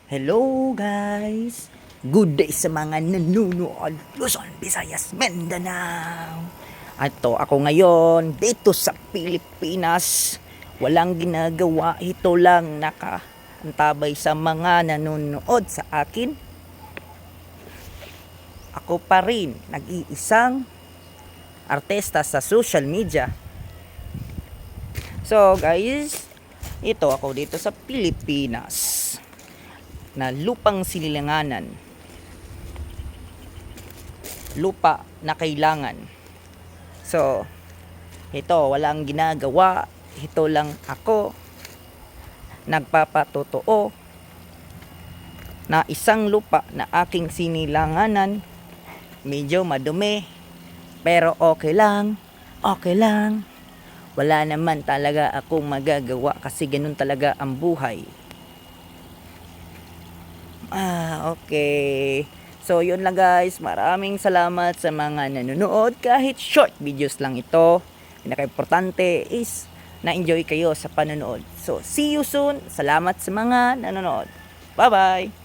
Hello guys! Good day sa mga nanonood Luzon, Visayas, Mindanao. Ato ako ngayon dito sa Pilipinas. Walang ginagawa, ito lang nakaantabay sa mga nanonood sa akin. Ako pa rin nag-iisang artista sa social media. So guys, ito ako dito sa Pilipinas na lupang sinilanganan, lupa na kailangan. So ito, walang ginagawa, ito lang ako nagpapatotoo na isang lupa na aking sinilanganan. Medyo madumi, pero okay lang, wala naman talaga akong magagawa kasi ganun talaga ang buhay. Okay. So, yun lang guys. Maraming salamat sa mga nanonood. Kahit short videos lang ito. Pinaka-importante is na-enjoy kayo sa panonood. So, see you soon. Salamat sa mga nanonood. Bye-bye!